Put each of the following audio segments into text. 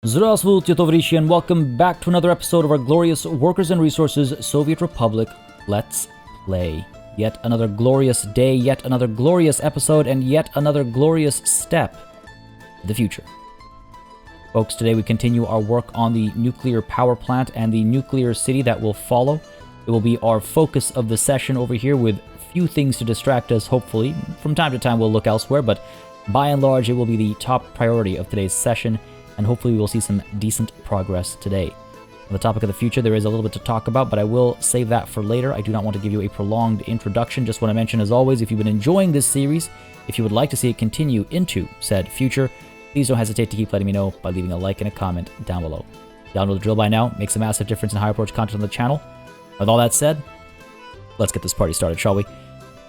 Здравствуйте, товарищи, and welcome back to another episode of our glorious Workers and Resources Soviet Republic Let's Play. Yet another glorious day, yet another glorious episode, and yet another glorious step to the future. Folks, today we continue our work on the nuclear power plant and the nuclear city that will follow. It will be our focus of the session over here with few things to distract us, hopefully. From time to time we'll look elsewhere, but by and large it will be the top priority of today's session, and hopefully we will see some decent progress today. On the topic of the future, there is a little bit to talk about, but I will save that for later. I do not want to give you a prolonged introduction. Just want to mention, as always, if you've been enjoying this series, if you would like to see it continue into said future, please don't hesitate to keep letting me know by leaving a like and a comment down below. Y'all know the drill by now. Makes a massive difference in higher approach content on the channel. With all that said, let's get this party started, shall we?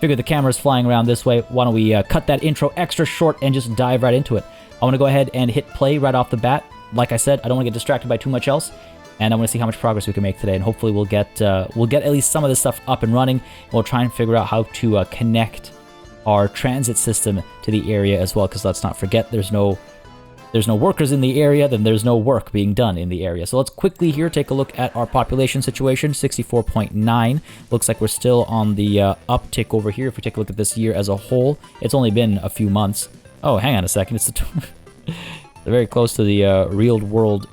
Figure the camera's flying around this way. Why don't we cut that intro extra short and just dive right into it. I want to go ahead and hit play right off the bat. Like I said, I don't want to get distracted by too much else, and I want to see how much progress we can make today. And hopefully we'll get at least some of this stuff up and running. We'll try and figure out how to connect our transit system to the area as well. Because let's not forget, there's no workers in the area, then there's no work being done in the area. So let's quickly here take a look at our population situation. 64.9. Looks like we're still on the uptick over here. If we take a look at this year as a whole, it's only been a few months. Oh, hang on a second. It's very close to the real world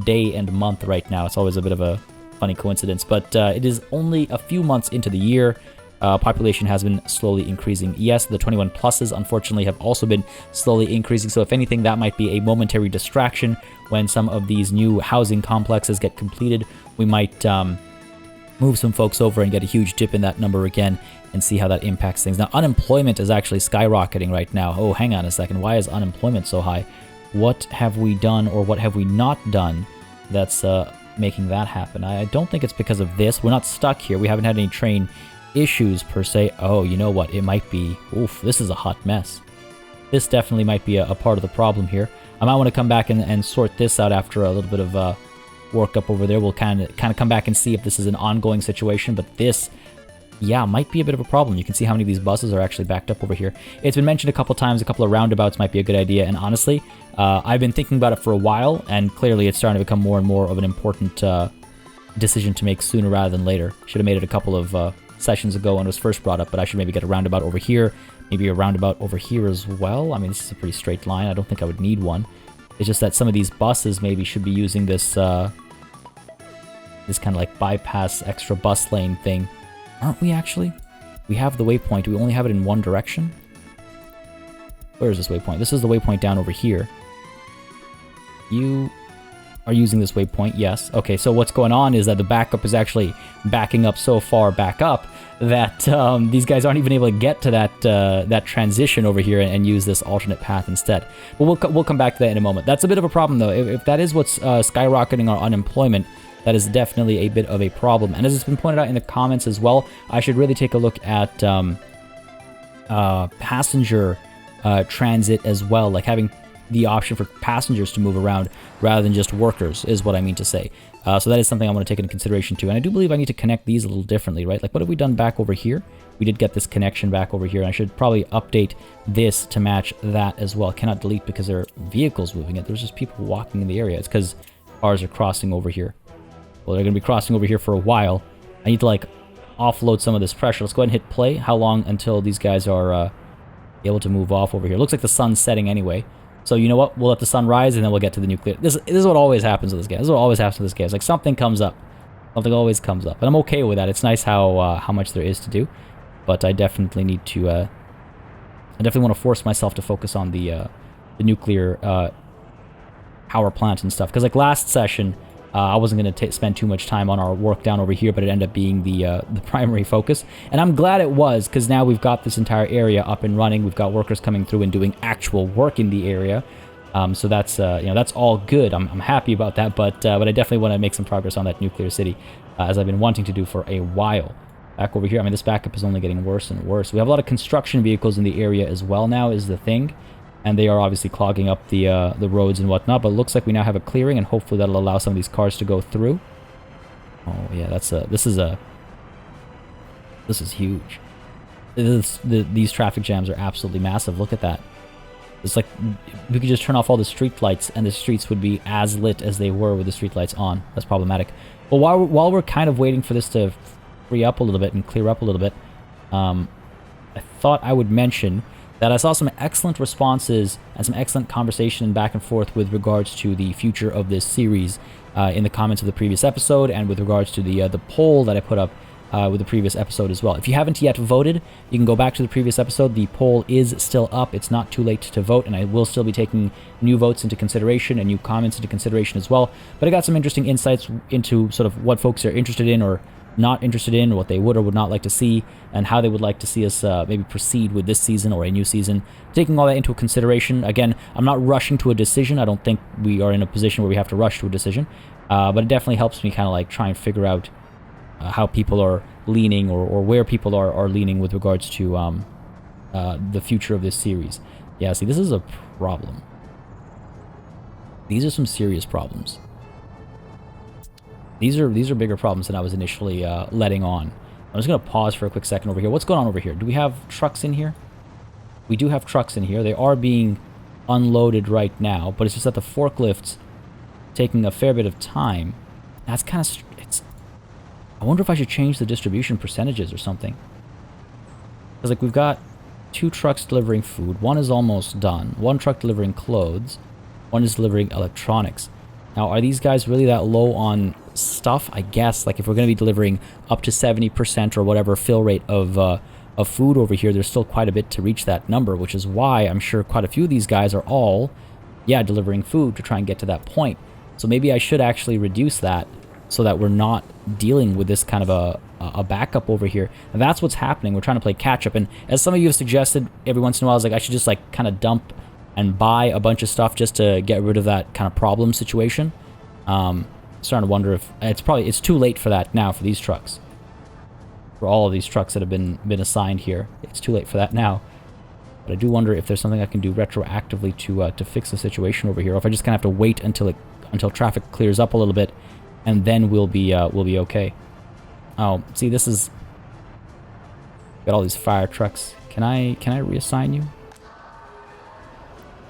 day and month right now. It's always a bit of a funny coincidence, but it is only a few months into the year. Population has been slowly increasing. Yes, the 21 pluses unfortunately have also been slowly increasing. So if anything, that might be a momentary distraction when some of these new housing complexes get completed. We might move some folks over and get a huge dip in that number again and see how that impacts things. Now, unemployment is actually skyrocketing right now. Oh, hang on a second. Why is unemployment so high? What have we done or what have we not done that's making that happen? I don't think it's because of this. We're not stuck here. We haven't had any train issues per se. Oh, you know what? It might be... Oof, this is a hot mess. This definitely might be a part of the problem here. I might want to come back and sort this out after a little bit of work up over there. We'll kind of come back and see if this is an ongoing situation, but this... yeah, might be a bit of a problem. You can see how many of these buses are actually backed up over here. It's been mentioned a couple times, a couple of roundabouts might be a good idea, and honestly, I've been thinking about it for a while, and clearly it's starting to become more and more of an important decision to make sooner rather than later. Should have made it a couple of sessions ago when it was first brought up, but I should maybe get a roundabout over here, maybe a roundabout over here as well. I mean, this is a pretty straight line. I don't think I would need one. It's just that some of these buses maybe should be using this, this kind of like bypass extra bus lane thing. Aren't we actually? We have the waypoint. Do we only have it in one direction? Where is this waypoint? This is the waypoint down over here. You are using this waypoint, yes. Okay, so what's going on is that the backup is actually backing up so far back up that these guys aren't even able to get to that transition over here and use this alternate path instead. But we'll come back to that in a moment. That's a bit of a problem, though. If that is what's skyrocketing our unemployment, that is definitely a bit of a problem. And as it's been pointed out in the comments as well, I should really take a look at passenger transit as well, like having the option for passengers to move around rather than just workers is what I mean to say. So that is something I want to take into consideration too. And I do believe I need to connect these a little differently, right? Like what have we done back over here? We did get this connection back over here, and I should probably update this to match that as well. Cannot delete because there are vehicles moving it. There's just people walking in the area. It's because cars are crossing over here. Well, they're going to be crossing over here for a while. I need to, like, offload some of this pressure. Let's go ahead and hit play. How long until these guys are able to move off over here? Looks like the sun's setting anyway. So, you know what? We'll let the sun rise, and then we'll get to the nuclear. This is what always happens with this game. This is what always happens with this game. It's like something comes up. Something always comes up. And I'm okay with that. It's nice how much there is to do. But I definitely need to... I definitely want to force myself to focus on the nuclear power plant and stuff. Because, like, last session... I wasn't going to spend too much time on our work down over here, but it ended up being the primary focus. And I'm glad it was, because now we've got this entire area up and running. We've got workers coming through and doing actual work in the area. So that's that's all good. I'm happy about that, but I definitely want to make some progress on that nuclear city, as I've been wanting to do for a while. Back over here, I mean, this backup is only getting worse and worse. We have a lot of construction vehicles in the area as well now, is the thing. And they are obviously clogging up the roads and whatnot, but it looks like we now have a clearing, and hopefully that'll allow some of these cars to go through. Oh yeah, this is huge. These traffic jams are absolutely massive. Look at that. It's like we could just turn off all the street lights and the streets would be as lit as they were with the street lights on. That's problematic. But while we're kind of waiting for this to free up a little bit and clear up a little bit, I thought I would mention that I saw some excellent responses and some excellent conversation back and forth with regards to the future of this series in the comments of the previous episode, and with regards to the poll that I put up with the previous episode as well. If you haven't yet voted, you can go back to the previous episode. The poll is still up. It's not too late to vote, and I will still be taking new votes into consideration and new comments into consideration as well. But I got some interesting insights into sort of what folks are interested in or not interested in, what they would or would not like to see, and how they would like to see us maybe proceed with this season or a new season. Taking all that into consideration, again, I'm not rushing to a decision. I don't think we are in a position where we have to rush to a decision, but it definitely helps me kind of like try and figure out how people are leaning, or where people are leaning with regards to the future of this series. Yeah, see, this is a problem. These are some serious problems. These are bigger problems than I was initially letting on. I'm just going to pause for a quick second over here. What's going on over here? Do we have trucks in here? We do have trucks in here. They are being unloaded right now, but it's just that the forklifts taking a fair bit of time. That's kind of... I wonder if I should change the distribution percentages or something. Because, like, we've got 2 trucks delivering food. One is almost done. 1 truck delivering clothes. 1 is delivering electronics. Now, are these guys really that low on stuff? I guess, like, if we're going to be delivering up to 70% or whatever fill rate of food over here, there's still quite a bit to reach that number, which is why I'm sure quite a few of these guys are all, yeah, delivering food to try and get to that point. So maybe I should actually reduce that so that we're not dealing with this kind of a backup over here. And that's what's happening. We're trying to play catch-up. And as some of you have suggested, every once in a while, I was like, I should just, like, kind of dump and buy a bunch of stuff just to get rid of that kind of problem situation. Starting to wonder if it's too late for that now for these trucks. For all of these trucks that have been assigned here. It's too late for that now. But I do wonder if there's something I can do retroactively to fix the situation over here, or if I just kind of have to wait until traffic clears up a little bit, and then we'll be okay. Oh, see, this is... Got all these fire trucks. Can I reassign you?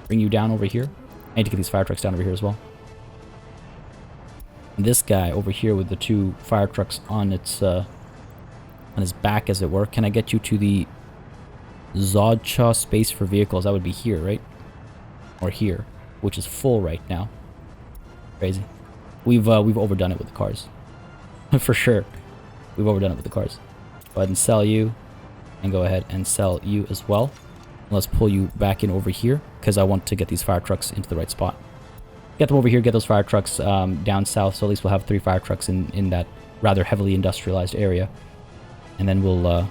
Bring you down over here? I need to get these fire trucks down over here as well. And this guy over here with the 2 fire trucks on his back, as it were. Can I get you to the Zodcha space for vehicles? That would be here, right? Or here, which is full right now. Crazy. We've overdone it with the cars. For sure. We've overdone it with the cars. Go ahead and sell you. And go ahead and sell you as well. And let's pull you back in over here, because I want to get these fire trucks into the right spot. Get them over here, get those fire trucks down south, so at least we'll have 3 fire trucks in that rather heavily industrialized area. And then we'll...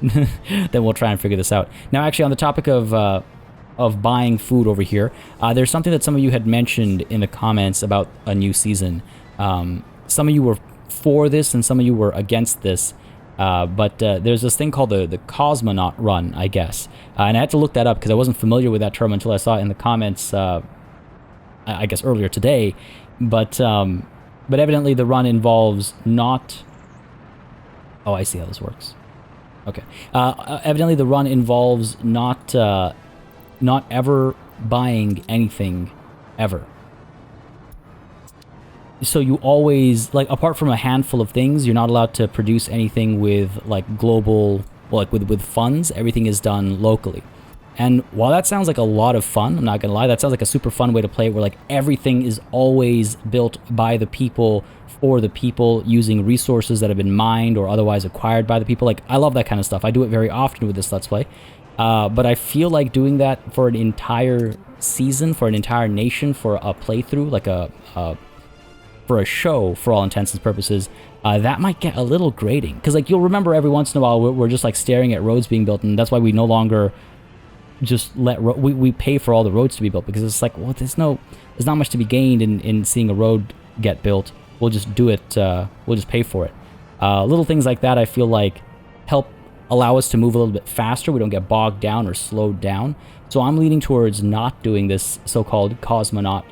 then we'll try and figure this out. Now, actually, on the topic of buying food over here, there's something that some of you had mentioned in the comments about a new season. Some of you were for this and some of you were against this, but there's this thing called the cosmonaut run, I guess, and I had to look that up because I wasn't familiar with that term until I saw it in the comments, I guess earlier today. But evidently the run involves not... Oh, I see how this works. Okay. Evidently the run involves not ever buying anything ever. So you always, like, apart from a handful of things, you're not allowed to produce anything with, like, global, well, like, with funds. Everything is done locally. And while that sounds like a lot of fun, I'm not gonna lie, that sounds like a super fun way to play it, where, like, everything is always built by the people, for the people, using resources that have been mined or otherwise acquired by the people. Like, I love that kind of stuff. I do it very often with this Let's Play. But I feel like doing that for an entire season, for an entire nation, for a playthrough, like for a show, for all intents and purposes, that might get a little grating. Because, like, you'll remember every once in a while we're just, like, staring at roads being built, and that's why we no longer just let... We pay for all the roads to be built, because it's like, well, there's not much to be gained in seeing a road get built. We'll just do it, we'll just pay for it. Little things like that, I feel like, help allow us to move a little bit faster. We don't get bogged down or slowed down. So I'm leaning towards not doing this so-called cosmonaut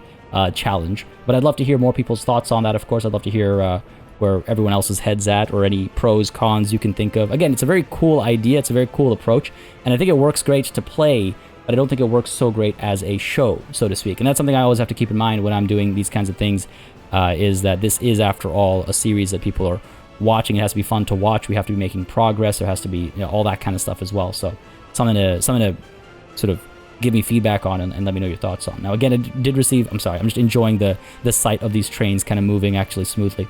challenge. But I'd love to hear more people's thoughts on that, of course. I'd love to hear where everyone else's head's at, or any pros, cons you can think of. Again, it's a very cool idea. It's a very cool approach, and I think it works great to play, but I don't think it works so great as a show, so to speak. And that's something I always have to keep in mind when I'm doing these kinds of things, is that this is, after all, a series that people are watching. It has to be fun to watch. We have to be making progress. There has to be, you know, all that kind of stuff as well. So something to sort of give me feedback on and let me know your thoughts on. Now, again, it did receive... I'm sorry, I'm just enjoying the sight of these trains kind of moving actually smoothly.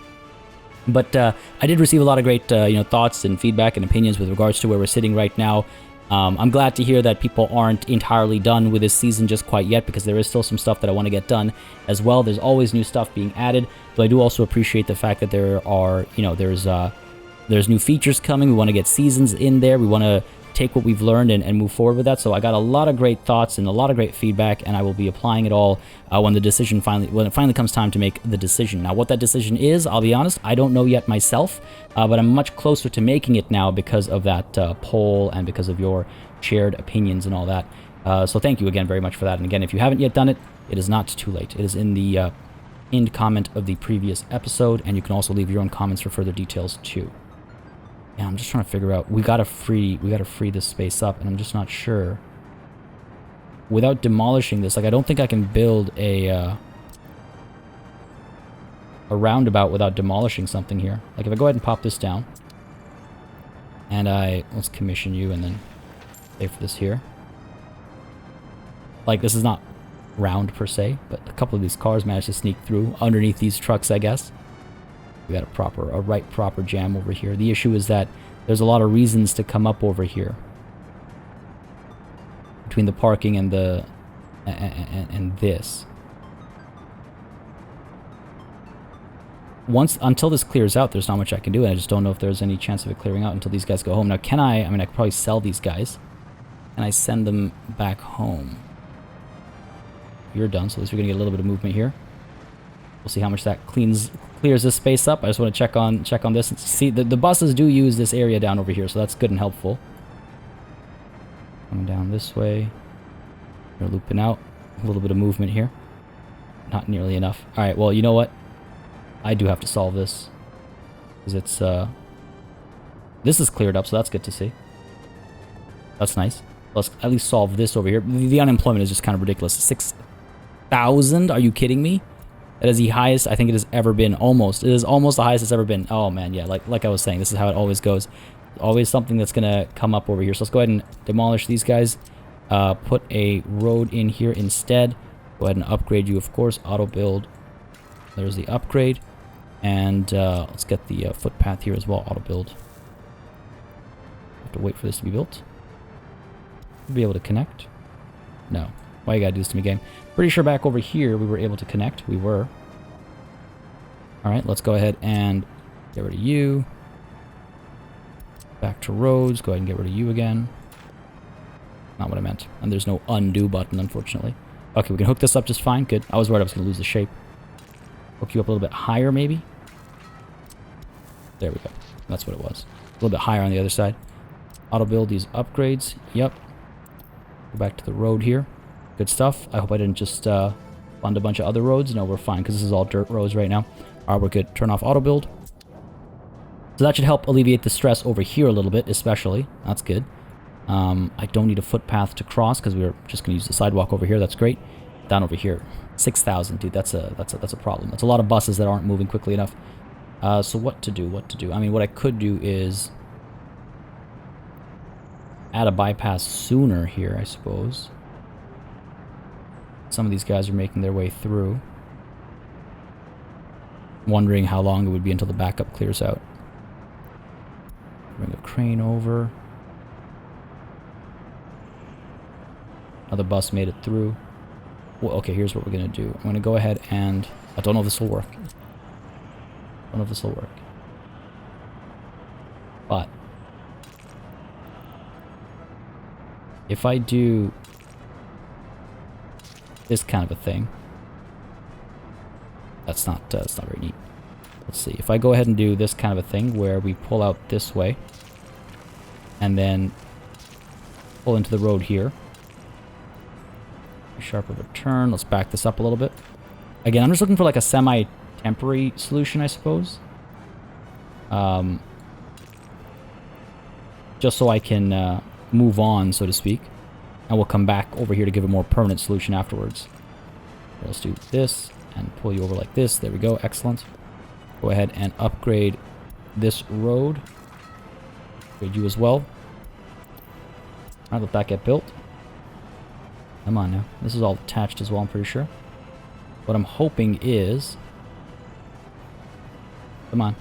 But I did receive a lot of great thoughts and feedback and opinions with regards to where we're sitting right now. I'm glad to hear that people aren't entirely done with this season just quite yet, because there is still some stuff that I want to get done as well. There's always new stuff being added, but I do also appreciate the fact that there are, there's new features coming. We want to get seasons in there. We want to take what we've learned and move forward with that. So I got a lot of great thoughts and a lot of great feedback, and I will be applying it all when it finally comes time to make the decision. Now, what that decision is, I'll be honest, I don't know yet myself, but I'm much closer to making it now because of that poll and because of your shared opinions and all that. So thank you again very much for that. And again, if you haven't yet done it, it is not too late. It is in the pinned comment of the previous episode, and you can also leave your own comments for further details too. Yeah, I'm just trying to figure out, we gotta free this space up, and I'm just not sure. Without demolishing this, like, I don't think I can build a roundabout without demolishing something here. Like, if I go ahead and pop this down, and let's commission you and then pay for this here. Like, this is not round per se, but a couple of these cars managed to sneak through underneath these trucks, I guess. We got a right proper jam over here. The issue is that there's a lot of reasons to come up over here between the parking and the and this. Until this clears out, there's not much I can do, and I just don't know if there's any chance of it clearing out until these guys go home. Now, can I mean, I could probably sell these guys, and I send them back home. You're done, so at least we're gonna get a little bit of movement here. We'll see how much that clears this space up. I just want to check on this and see the buses do use this area down over here, so that's good and helpful. Coming down this way. We're looping out. A little bit of movement here. Not nearly enough. All right, well, you know what? I do have to solve this, because it's this is cleared up, so that's good to see. That's nice. Let's at least solve this over here. The unemployment is just kind of ridiculous. 6,000? Are you kidding me? That is the highest I think it has ever been. Almost. It is almost the highest it's ever been. Oh man, yeah, like I was saying, this is how it always goes. Always something that's gonna come up over here. So let's go ahead and demolish these guys. Put a road in here instead. Go ahead and upgrade you, of course. Auto build. There's the upgrade. And let's get the footpath here as well. Auto build. Have to wait for this to be built. We'll be able to connect. No. Why you gotta do this to me, game? Pretty sure back over here we were able to connect. We were. Alright, let's go ahead and get rid of you. Back to roads. Go ahead and get rid of you again. Not what I meant. And there's no undo button, unfortunately. Okay, we can hook this up just fine. Good. I was worried I was going to lose the shape. Hook you up a little bit higher, maybe? There we go. That's what it was. A little bit higher on the other side. Auto build these upgrades. Yep. Go back to the road here. Good stuff. I hope I didn't just fund a bunch of other roads. No, we're fine, because this is all dirt roads right now. Alright, we're good. Turn off auto build. So that should help alleviate the stress over here a little bit, especially. That's good. I don't need a footpath to cross, because we were just going to use the sidewalk over here. That's great. Down over here. 6,000, dude. That's a problem. That's a lot of buses that aren't moving quickly enough. So what to do? I mean, what I could do is add a bypass sooner here, I suppose. Some of these guys are making their way through. Wondering how long it would be until the backup clears out. Bring a crane over. Another bus made it through. Well, okay, here's what we're going to do. I'm going to go ahead and... I don't know if this will work. But if I do this kind of a thing, that's not very neat. Let's see. If I go ahead and do this kind of a thing where we pull out this way and then pull into the road here. Sharp of a turn. Let's back this up a little bit. Again, I'm just looking for like a semi-temporary solution, I suppose. Just so I can move on, so to speak. And we'll come back over here to give a more permanent solution afterwards. Let's do this and pull you over like this. There we go. Excellent. Go ahead and upgrade this road. Upgrade you as well. Alright, let that get built. Come on now. This is all attached as well, I'm pretty sure. What I'm hoping is... Come on.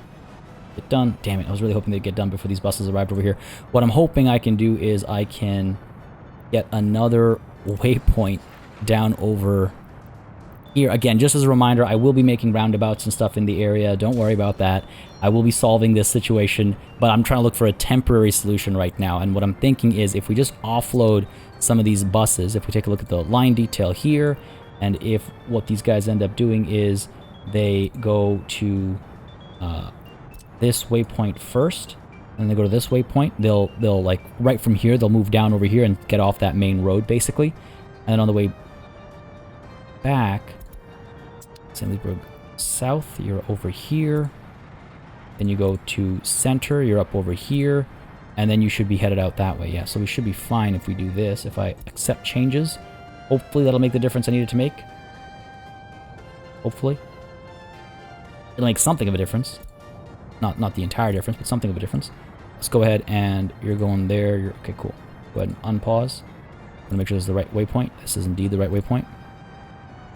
Get done. Damn it, I was really hoping they'd get done before these buses arrived over here. What I'm hoping I can do is I can get another waypoint down over here. Again, just as a reminder, I will be making roundabouts and stuff in the area. Don't worry about that. I will be solving this situation, but I'm trying to look for a temporary solution right now. And what I'm thinking is if we just offload some of these buses, if we take a look at the line detail here, and if what these guys end up doing is they go to this waypoint first, and they go to this waypoint, they'll like right from here, they'll move down over here and get off that main road basically. And then on the way back, St. Leesburg South, you're over here. Then you go to center, you're up over here, and then you should be headed out that way. Yeah, so we should be fine if we do this. If I accept changes, hopefully that'll make the difference I needed to make. Hopefully. It'll make something of a difference. Not the entire difference, but something of a difference. Let's go ahead and you're going there. You're okay, cool. Go ahead and unpause. I'm gonna make sure this is the right waypoint. This is indeed the right waypoint.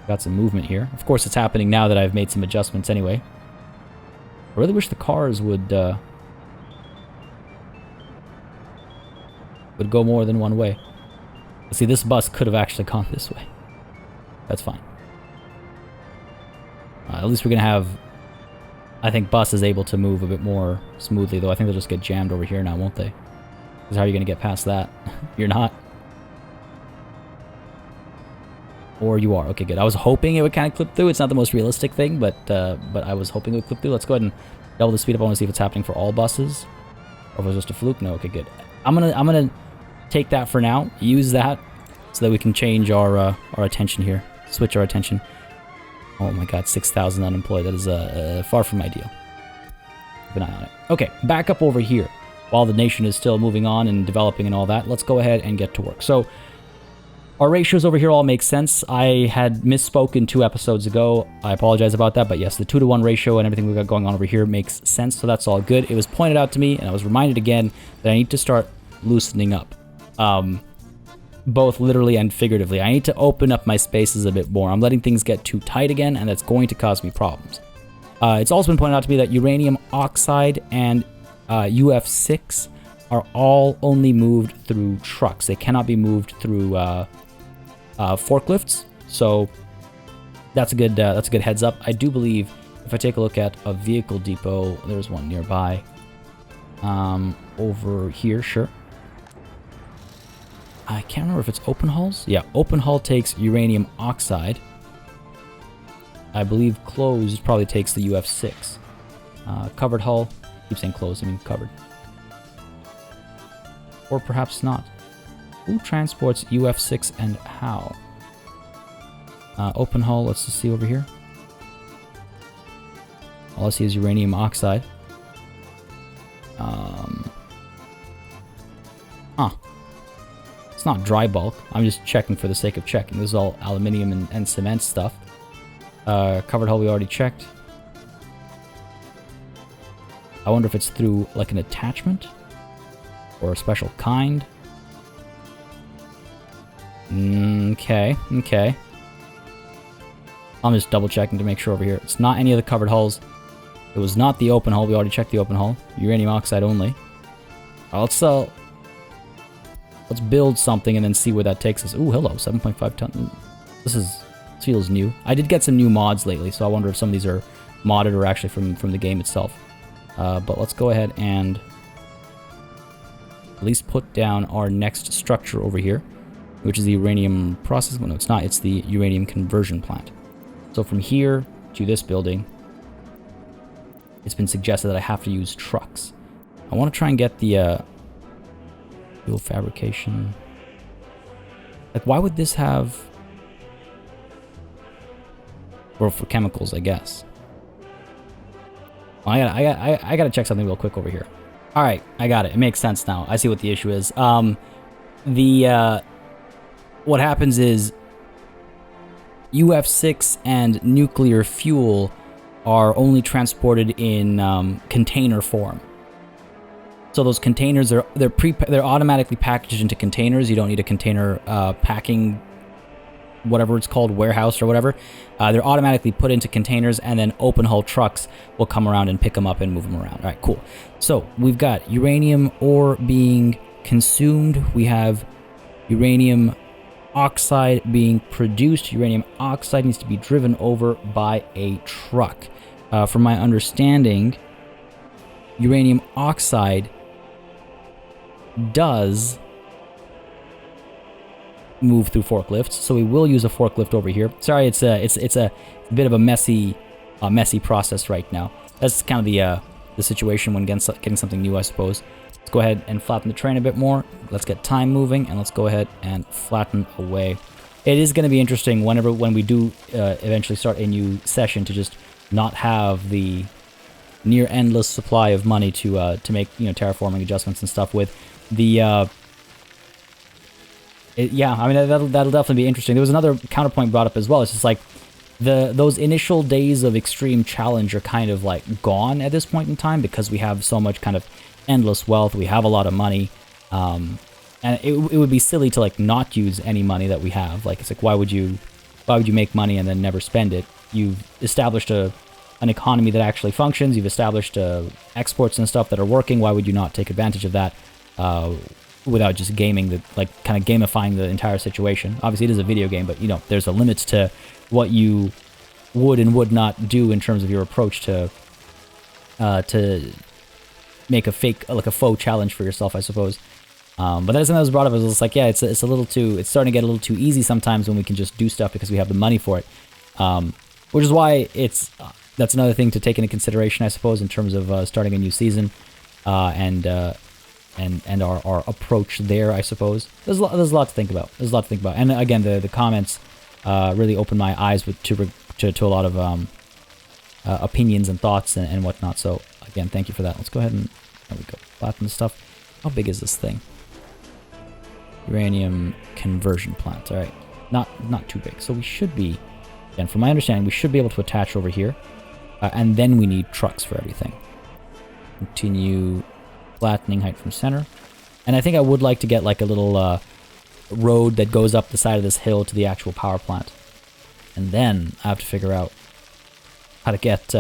Got some movement here. Of course, it's happening now that I've made some adjustments anyway. I really wish the cars would go more than one way. See, this bus could have actually gone this way. That's fine. At least we're going to have, I think, buses able to move a bit more smoothly, though I think they'll just get jammed over here now, won't they? Because how are you going to get past that? You're not. Or you are. Okay, good. I was hoping it would kind of clip through. It's not the most realistic thing, but I was hoping it would clip through. Let's go ahead and double the speed up. I want to see if it's happening for all buses. Or if it was just a fluke. No, okay, good. I'm gonna take that for now. Use that so that we can change our attention here. Switch our attention. Oh my god, 6,000 unemployed. That is far from ideal. Keep an eye on it. Okay, back up over here. While the nation is still moving on and developing and all that, let's go ahead and get to work. So, our ratios over here all make sense. I had misspoken 2 episodes ago. I apologize about that, but yes, the 2-to-1 ratio and everything we've got going on over here makes sense, so that's all good. It was pointed out to me, and I was reminded again that I need to start loosening up. Both literally and figuratively. I need to open up my spaces a bit more. I'm letting things get too tight again, and that's going to cause me problems. It's also been pointed out to me that uranium oxide and UF6 are all only moved through trucks. They cannot be moved through forklifts, so that's a good heads up. I do believe if I take a look at a vehicle depot, there's one nearby. Over here, sure. I can't remember if it's open hulls. Yeah, open hull takes uranium oxide. I believe closed probably takes the UF6. Covered hull, keep saying closed, I mean covered. Or perhaps not. Who transports UF6 and how? Open hull, let's just see over here. All I see is uranium oxide. It's not dry bulk. I'm just checking for the sake of checking. This is all aluminium and cement stuff. Covered hull we already checked. I wonder if it's through like an attachment or a special kind. Okay. I'm just double checking to make sure over here. It's not any of the covered hulls. It was not the open hull. We already checked the open hull. Uranium oxide only. Let's build something and then see where that takes us. Ooh, hello, 7.5 ton. This feels new. I did get some new mods lately, so I wonder if some of these are modded or actually from the game itself. But let's go ahead and at least put down our next structure over here, which is the uranium process. Well, no, it's not. It's the uranium conversion plant. So from here to this building, it's been suggested that I have to use trucks. I want to try and get the fuel fabrication. Like, why would this have... Or for chemicals, I guess. I gotta check something real quick over here. All right, I got it. It makes sense now. I see what the issue is. What happens is UF6 and nuclear fuel are only transported in container form. So those containers they're automatically packaged into containers. You don't need a container packing, whatever it's called, warehouse or whatever. They're automatically put into containers, and then open hull trucks will come around and pick them up and move them around. All right, cool. So we've got uranium ore being consumed. We have uranium oxide being produced. Uranium oxide needs to be driven over by a truck. From my understanding, uranium oxide does move through forklifts, so we will use a forklift over here. Sorry, it's a bit of a messy process right now. That's kind of the situation when getting something new, I suppose. Let's go ahead and flatten the train a bit more. Let's get time moving, and let's go ahead and flatten away. It is going to be interesting when we do eventually start a new session to just not have the near endless supply of money to make terraforming adjustments and stuff with. Yeah, I mean that'll definitely be interesting. There was another counterpoint brought up as well. It's just like those initial days of extreme challenge are kind of like gone at this point in time because we have so much kind of endless wealth. We have a lot of money, and it would be silly to like not use any money that we have. Like it's like why would you make money and then never spend it? You've established an economy that actually functions. You've established exports and stuff that are working. Why would you not take advantage of that without just kind of gamifying the entire situation? Obviously, it is a video game, but there's a limit to what you would and would not do in terms of your approach to make a faux challenge for yourself, I suppose. But that's something that was brought up. It was like, yeah, it's starting to get a little too easy sometimes when we can just do stuff because we have the money for it. Which is why that's another thing to take into consideration, I suppose, in terms of starting a new season, and our approach there, I suppose. There's a lot to think about. And again, the comments really opened my eyes to a lot of opinions and thoughts and whatnot. So again, thank you for that. Let's go ahead and there we go. Flatten the stuff. How big is this thing? Uranium conversion plant. All right, not too big. So we should be. And from my understanding, we should be able to attach over here. And then we need trucks for everything. Continue flattening height from center. And I think I would like to get like a little road that goes up the side of this hill to the actual power plant. And then I have to figure out how to get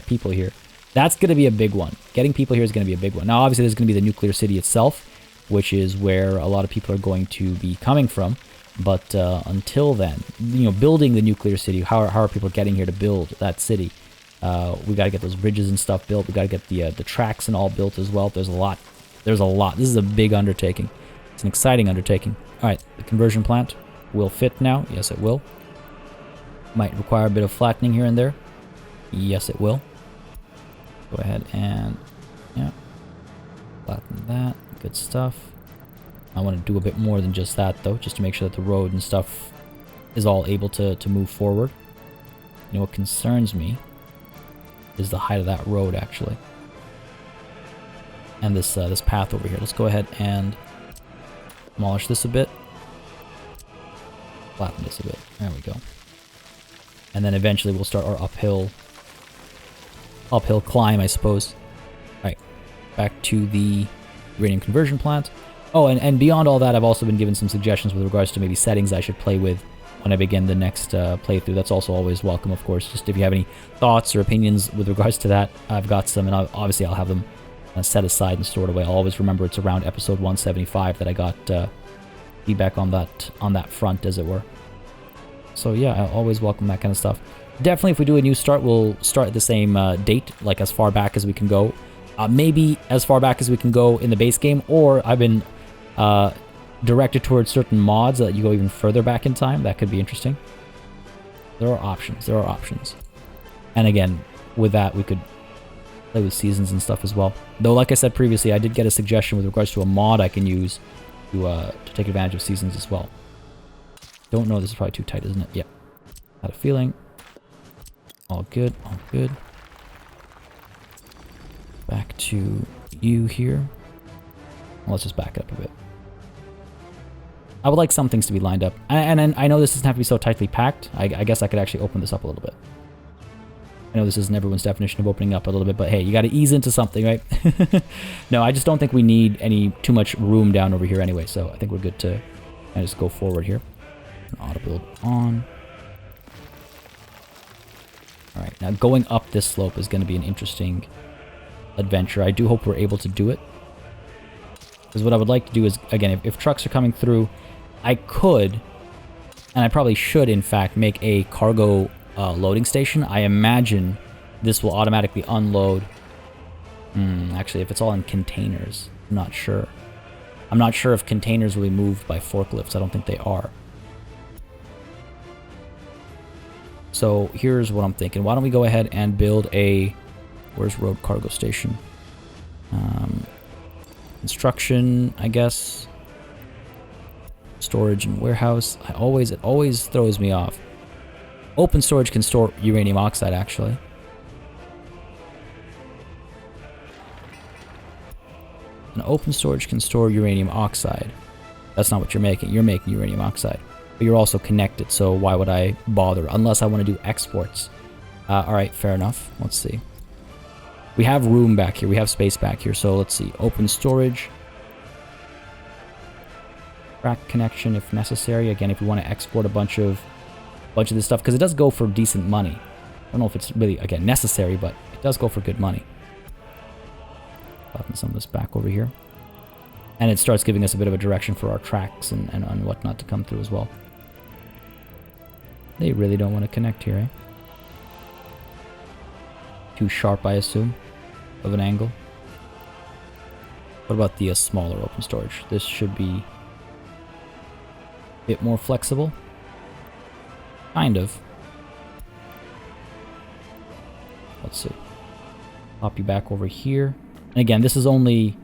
people here. That's going to be a big one. Getting people here is going to be a big one. Now, obviously, there's going to be the nuclear city itself, which is where a lot of people are going to be coming from. But until then, building the nuclear city, how are people getting here to build that city? We got to get those bridges and stuff built. We got to get the tracks and all built as well. There's a lot. This is a big undertaking. It's an exciting undertaking. All right, the conversion plant will fit now. Yes, it will. Might require a bit of flattening here and there. Yes, it will. Go ahead and flatten that. Good stuff. I want to do a bit more than just that, though, just to make sure that the road and stuff is all able to move forward. What concerns me is the height of that road, actually. And this path over here. Let's go ahead and demolish this a bit. Flatten this a bit. There we go. And then eventually we'll start our uphill climb, I suppose. Alright, back to the uranium conversion plant. Oh, and beyond all that, I've also been given some suggestions with regards to maybe settings I should play with when I begin the next playthrough. That's also always welcome, of course. Just if you have any thoughts or opinions with regards to that, I've got some, and obviously I'll have them set aside and stored away. I'll always remember it's around episode 175 that I got feedback on that front, as it were. So yeah, I always welcome that kind of stuff. Definitely, if we do a new start, we'll start at the same date, like as far back as we can go. Maybe as far back as we can go in the base game, or I've been directed towards certain mods that you go even further back in time. That could be interesting. There are options. And again, with that, we could play with seasons and stuff as well. Though, like I said previously, I did get a suggestion with regards to a mod I can use to take advantage of seasons as well. Don't know. This is probably too tight, isn't it? Yeah. Had a feeling. All good, all good. Back to you here. Let's just back up a bit. I would like some things to be lined up. And I know this doesn't have to be so tightly packed. I guess I could actually open this up a little bit. I know this isn't everyone's definition of opening up a little bit, but hey, you got to ease into something, right? No, I just don't think we need too much room down over here anyway, so I think we're good to just go forward here. Auto build on. Alright, now going up this slope is going to be an interesting adventure. I do hope we're able to do it. Because what I would like to do is, again, if trucks are coming through, I could, and I probably should, in fact, make a cargo loading station. I imagine this will automatically unload. Actually, if it's all in containers, I'm not sure. I'm not sure if containers will be moved by forklifts. I don't think they are. So here's what I'm thinking. Why don't we go ahead and build a... Where's road cargo station? Construction, I guess. Storage and warehouse. It always throws me off. Open storage can store uranium oxide, actually. An open storage can store uranium oxide. That's not what you're making. You're making uranium oxide. But you're also connected, so why would I bother? Unless I want to do exports. Alright, fair enough. Let's see. We have room back here. We have space back here. So let's see. Open storage. Rack connection if necessary. Again, if we want to export a bunch of this stuff. Because it does go for decent money. I don't know if it's really, again, necessary, but it does go for good money. Popping some of this back over here. And it starts giving us a bit of a direction for our tracks and whatnot to come through as well. They really don't want to connect here, eh? Too sharp, I assume, of an angle. What about the smaller open storage? This should be a bit more flexible. Kind of. Let's see. Pop you back over here. And again, this is only...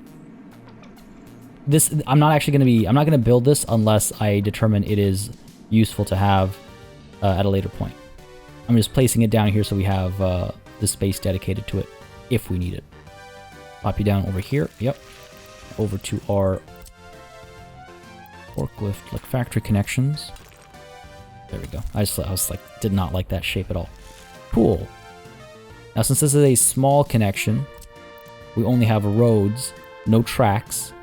I'm not going to build this unless I determine it is useful to have at a later point. I'm just placing it down here so we have the space dedicated to it if we need it. Pop you down over here. Yep. Over to our forklift, like factory connections. There we go. I was like, did not like that shape at all. Cool. Now, since this is a small connection, we only have roads, no tracks.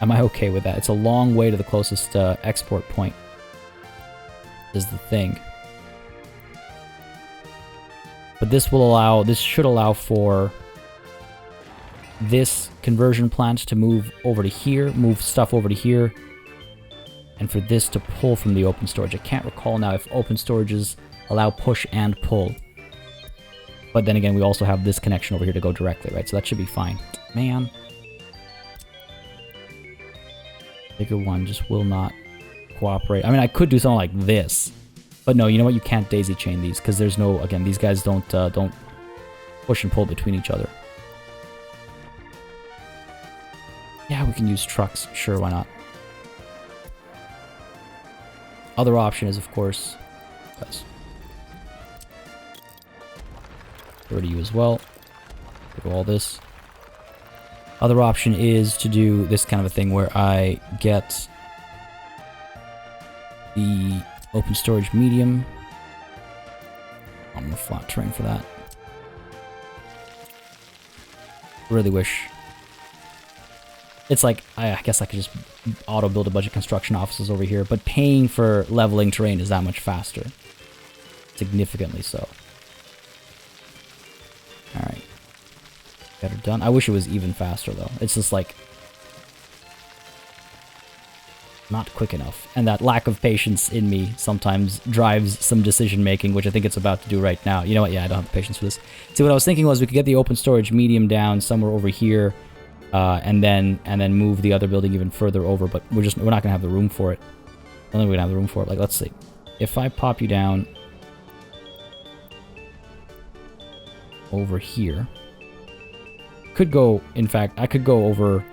Am I okay with that? It's a long way to the closest export point, is the thing. But this should allow for this conversion plant to move over to here, move stuff over to here, and for this to pull from the open storage. I can't recall now if open storages allow push and pull. But then again, we also have this connection over here to go directly, right? So that should be fine. Man. Bigger one just will not cooperate. I mean, I could do something like this. But no, you know what? You can't daisy chain these because there's no... Again, these guys don't push and pull between each other. Yeah, we can use trucks. Sure, why not? Other option is, of course... Guys. Go to you as well. Do all this. Other option is to do this kind of a thing where I get the open storage medium. I'm more flat terrain for that. Really wish. It's like, I guess I could just auto build a bunch of construction offices over here, but paying for leveling terrain is that much faster. Significantly so. Alright. Better done. I wish it was even faster though. It's just like not quick enough. And that lack of patience in me sometimes drives some decision making, which I think it's about to do right now. You know what? Yeah, I don't have the patience for this. See, what I was thinking was we could get the open storage medium down somewhere over here, and then move the other building even further over, but we're not gonna have the room for it. I don't think we're gonna have the room for it. Like, let's see. If I pop you down over here, could go, in fact, I could go over,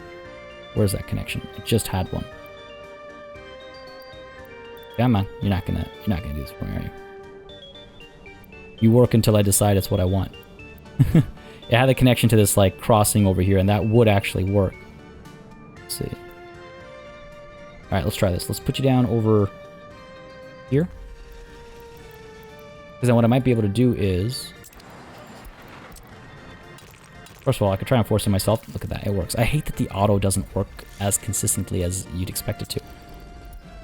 where's that connection? It just had one. Come on, you're not gonna do this for me, are you? You work until I decide it's what I want. It had a connection to this like crossing over here, and that would actually work. Let's see. All right, let's try this. Let's put you down over here. Because then what I might be able to do is, first of all, I could try and force it myself. Look at that, it works. I hate that the auto doesn't work as consistently as you'd expect it to.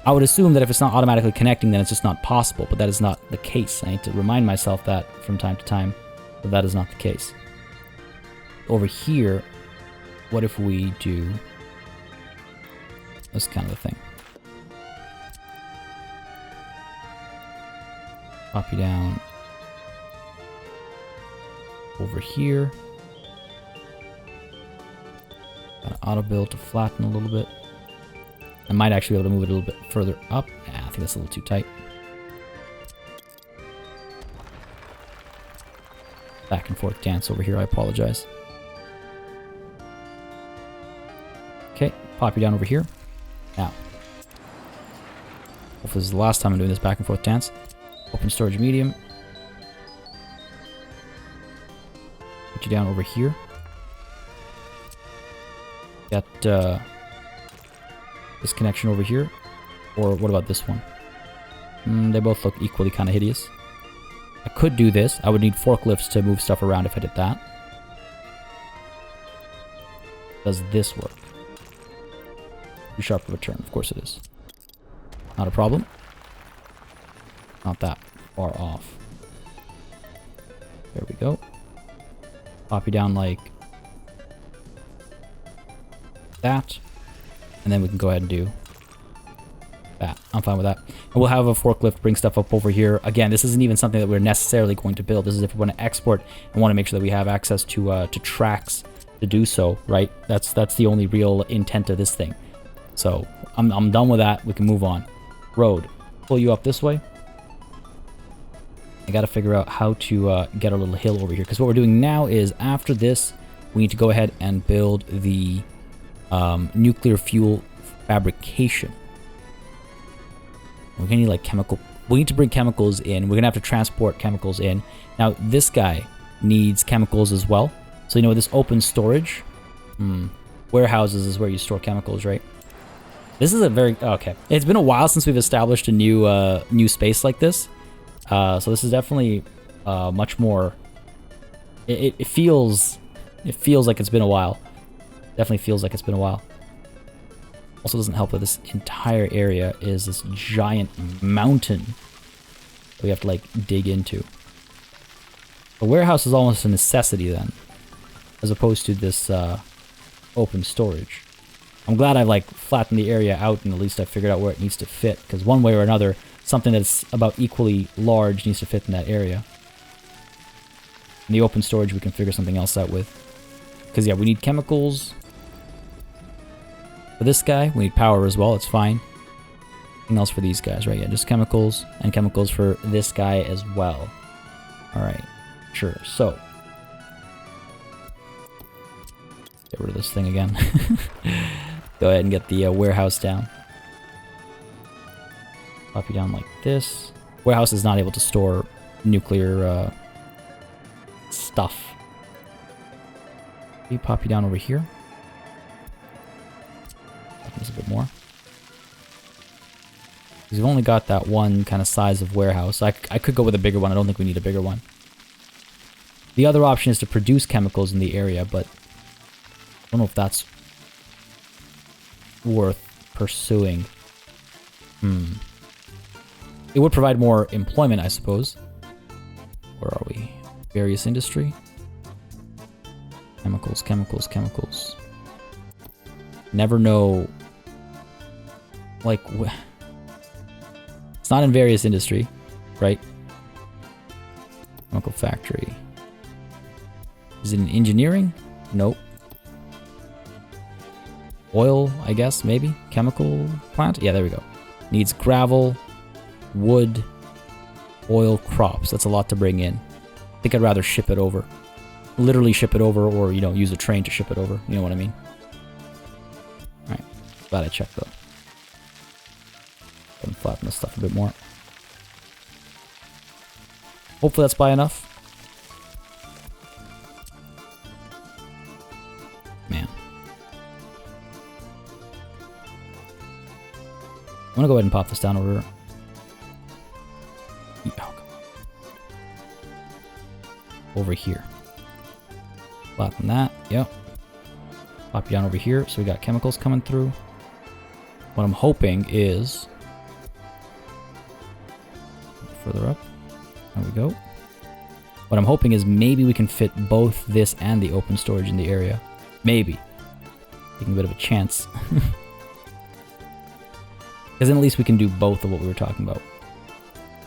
I would assume that if it's not automatically connecting, then it's just not possible, but that is not the case. I need to remind myself that from time to time, but that is not the case. Over here, what if we do this kind of a thing? Pop you down over here. Got an auto build to flatten a little bit. I might actually be able to move it a little bit further up. Nah, I think that's a little too tight. Back and forth dance over here, I apologize. Okay, pop you down over here. Now, hopefully this is the last time I'm doing this back and forth dance. Open storage medium. Put you down over here. Got this connection over here. Or what about this one? They both look equally kind of hideous. I could do this. I would need forklifts to move stuff around if I did that. Does this work? Too sharp of a turn. Of course it is. Not a problem. Not that far off. There we go. Pop you down like that. And then we can go ahead and do that. I'm fine with that. And we'll have a forklift bring stuff up over here. Again, this isn't even something that we're necessarily going to build. This is if we want to export and want to make sure that we have access to tracks to do so, right? That's the only real intent of this thing. So I'm done with that. We can move on. Road. Pull you up this way. I got to figure out how to get a little hill over here. Because what we're doing now is after this, we need to go ahead and build the nuclear fuel fabrication. We're gonna need like chemical. We need to bring chemicals in. We're gonna have to transport chemicals in. Now this guy needs chemicals as well. So you know this open storage, warehouses is where you store chemicals, right? This is a very okay. It's been a while since we've established a new space like this. So this is definitely much more. It feels like it's been a while. Definitely feels like it's been a while. Also doesn't help that this entire area is this giant mountain that we have to like dig into. The warehouse is almost a necessity then, as opposed to this open storage. I'm glad I like flattened the area out and at least I figured out where it needs to fit, because one way or another, something that's about equally large needs to fit in that area. In the open storage, we can figure something else out with. Because yeah, we need chemicals. For this guy, we need power as well, it's fine. Nothing else for these guys, right? Yeah, just chemicals, and chemicals for this guy as well. Alright, sure. So, get rid of this thing again. Go ahead and get the warehouse down. Pop you down like this. Warehouse is not able to store nuclear stuff. We pop you down over here. There's a bit more. Because we've only got that one kind of size of warehouse. I could go with a bigger one. I don't think we need a bigger one. The other option is to produce chemicals in the area, but I don't know if that's worth pursuing. It would provide more employment, I suppose. Where are we? Various industry. Chemicals, chemicals, chemicals. Never know. Like, it's not in various industry, right? Chemical factory. Is it in engineering? Nope. Oil, I guess, maybe? Chemical plant? Yeah, there we go. Needs gravel, wood, oil, crops. That's a lot to bring in. I think I'd rather ship it over. Literally ship it over, or, you know, use a train to ship it over. You know what I mean? Alright. Glad I checked though. flatten this stuff a bit more. Hopefully that's by enough. Man. I'm gonna go ahead and pop this down over. Oh, come on. Over here. Flatten that. Yep. Pop you down over here. So we got chemicals coming through. What I'm hoping is further up. There we go. What I'm hoping is maybe we can fit both this and the open storage in the area. Maybe. Taking a bit of a chance. Because then at least we can do both of what we were talking about.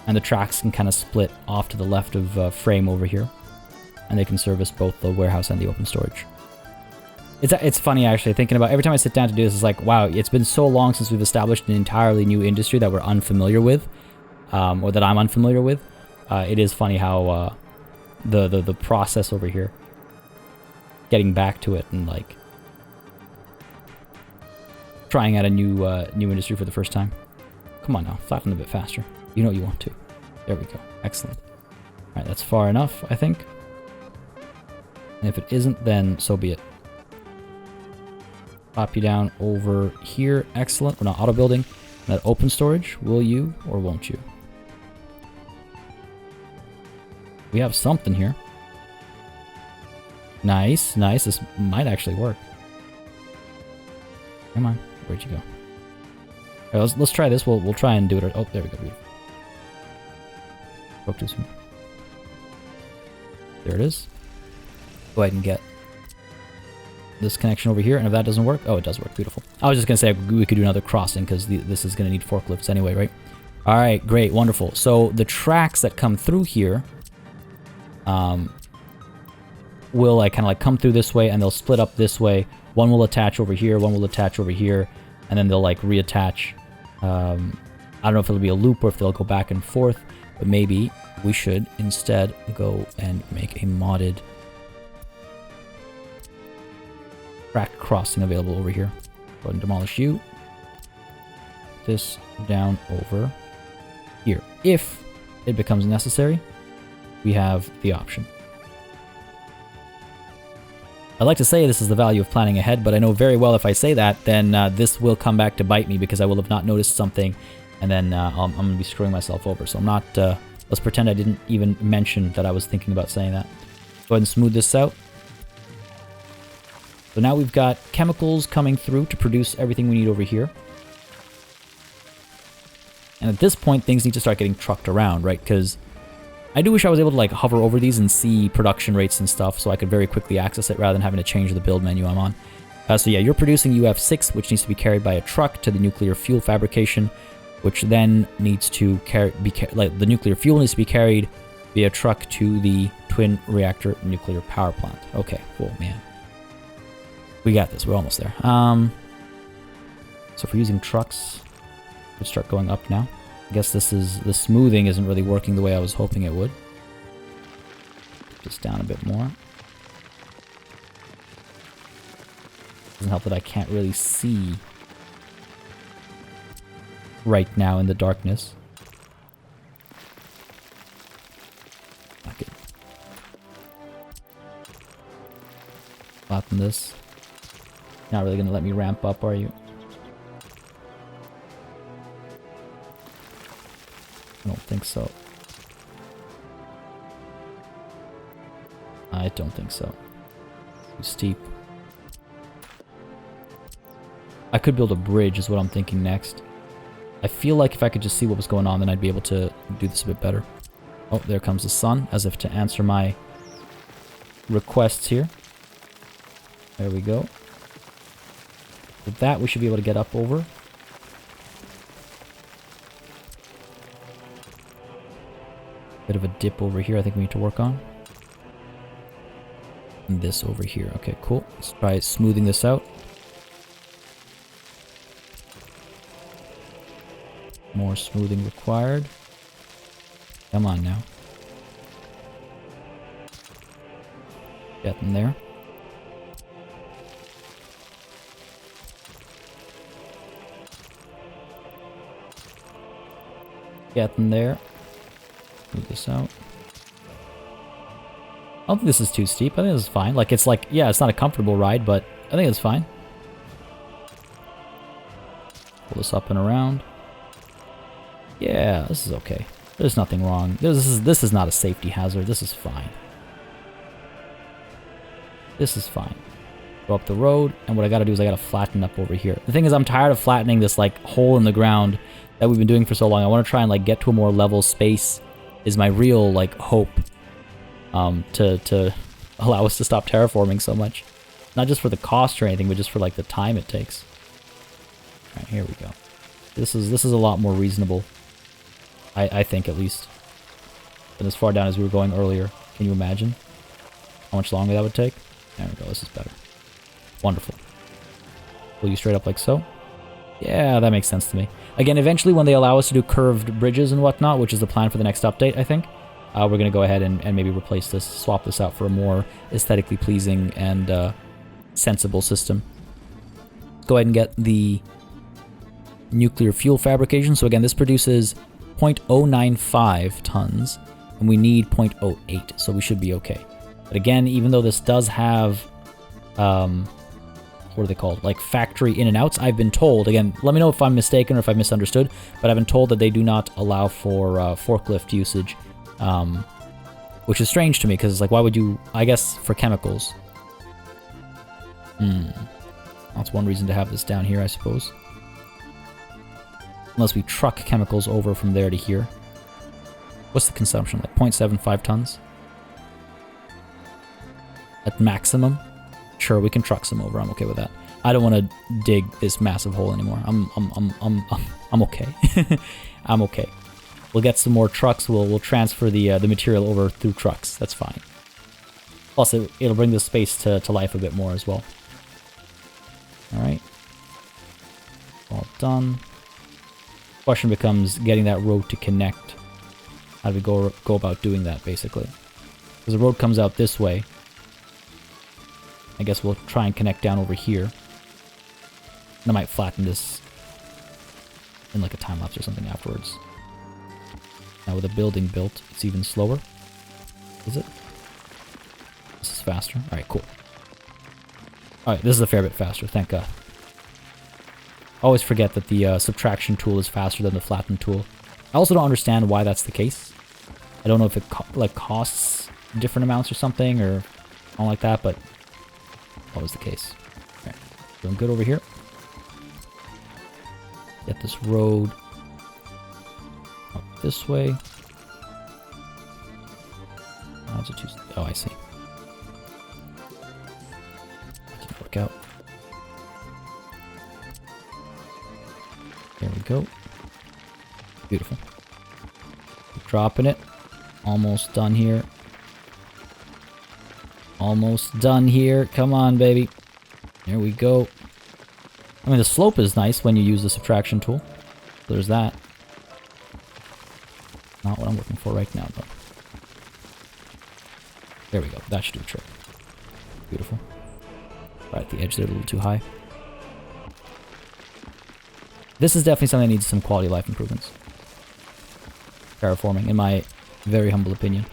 And the tracks can kind of split off to the left of frame over here. And they can service both the warehouse and the open storage. It's funny actually, thinking about every time I sit down to do this, it's like, wow, it's been so long since we've established an entirely new industry that we're unfamiliar with. Or that I'm unfamiliar with. It is funny how the process over here, getting back to it and like trying out a new industry for the first time. Come on now, flatten a bit faster. You know what you want to. There we go. Excellent. All right, that's far enough, I think. And if it isn't, then so be it. Pop you down over here. Excellent. We're not auto building. That open storage, will you or won't you? We have something here. Nice, nice. This might actually work. Come on, where'd you go? All right, let's try this. We'll try and do it. Oh, there we go. Beautiful. Spoke too soon. There it is. Go ahead and get this connection over here, and if that doesn't work, oh, it does work. Beautiful. I was just gonna say we could do another crossing because this is gonna need forklifts anyway, right? All right, great, wonderful. So the tracks that come through here will like kind of like come through this way, and they'll split up this way. One will attach over here, one will attach over here, and then they'll like reattach. I don't know if it'll be a loop or if they'll go back and forth, but maybe we should instead go and make a modded track crossing available over here. Go ahead and demolish you. This down over here. If it becomes necessary, we have the option. I'd like to say this is the value of planning ahead, but I know very well if I say that, then this will come back to bite me because I will have not noticed something, and then I'm going to be screwing myself over. So I'm not, let's pretend I didn't even mention that I was thinking about saying that. Go ahead and smooth this out. So now we've got chemicals coming through to produce everything we need over here. And at this point, things need to start getting trucked around, right? Because I do wish I was able to like hover over these and see production rates and stuff so I could very quickly access it rather than having to change the build menu I'm on. So yeah, you're producing UF6, which needs to be carried by a truck to the nuclear fuel fabrication, which then needs to the nuclear fuel needs to be carried via truck to the twin reactor nuclear power plant. Okay, cool, man. We got this. We're almost there. So if we're using trucks, we'll start going up now. I guess the smoothing isn't really working the way I was hoping it would. Just down a bit more. Doesn't help that I can't really see right now in the darkness. Not good. Flatten this. Not really gonna let me ramp up, are you? I don't think so. I don't think so. Too steep. I could build a bridge is what I'm thinking next. I feel like if I could just see what was going on, then I'd be able to do this a bit better. Oh, there comes the sun, as if to answer my requests here. There we go. With that, we should be able to get up over. Bit of a dip over here I think we need to work on. And this over here. Okay, cool. Let's try smoothing this out. More smoothing required. Come on now. Get them there. Getting there. Move this out. I don't think this is too steep. I think this is fine. Like, it's like, yeah, it's not a comfortable ride, but I think it's fine. Pull this up and around. Yeah, this is okay. There's nothing wrong. This is not a safety hazard. This is fine. This is fine. Go up the road, and what I gotta do is I gotta flatten up over here. The thing is, I'm tired of flattening this, like, hole in the ground that we've been doing for so long. I want to try and, like, get to a more level space is my real, like, hope. To allow us to stop terraforming so much. Not just for the cost or anything, but just for, like, the time it takes. Alright, here we go. This is a lot more reasonable. I think, at least. Than as far down as we were going earlier. Can you imagine how much longer that would take? There we go, this is better. Wonderful. Pull you straight up like so. Yeah, that makes sense to me. Again, eventually when they allow us to do curved bridges and whatnot, which is the plan for the next update, I think, we're going to go ahead and maybe replace this, swap this out for a more aesthetically pleasing and sensible system. Go ahead and get the nuclear fuel fabrication. So again, this produces 0.095 tons, and we need 0.08, so we should be okay. But again, even though this does have, what are they called? Like factory in and outs, I've been told, again, let me know if I'm mistaken or if I misunderstood, but I've been told that they do not allow for forklift usage, which is strange to me, because it's like, why would you, I guess, for chemicals. That's one reason to have this down here, I suppose. Unless we truck chemicals over from there to here. What's the consumption? Like 0.75 tons? At maximum? Sure, we can truck some over. I'm okay with that. I don't want to dig this massive hole anymore. I'm okay. I'm okay. We'll get some more trucks. We'll transfer the material over through trucks. That's fine. Plus, it'll bring the space to life a bit more as well. All right. All done. Question becomes getting that road to connect. How do we go about doing that, basically? Because the road comes out this way. I guess we'll try and connect down over here. And I might flatten this in like a time lapse or something afterwards. Now with a building built, it's even slower. Is it? This is faster. Alright, cool. Alright, this is a fair bit faster, thank God. I always forget that the subtraction tool is faster than the flatten tool. I also don't understand why that's the case. I don't know if it costs different amounts or something or all like that, but always the case. Okay, doing good over here. Get this road up this way. Oh, I see. That didn't work out. There we go. Beautiful. Dropping it. Almost done here. Almost done here. Come on, baby. There we go. I mean, the slope is nice when you use the subtraction tool. There's that. Not what I'm looking for right now, though. There we go. That should do the trick. Beautiful. Right at the edge there, a little too high. This is definitely something that needs some quality of life improvements. Terraforming, in my very humble opinion.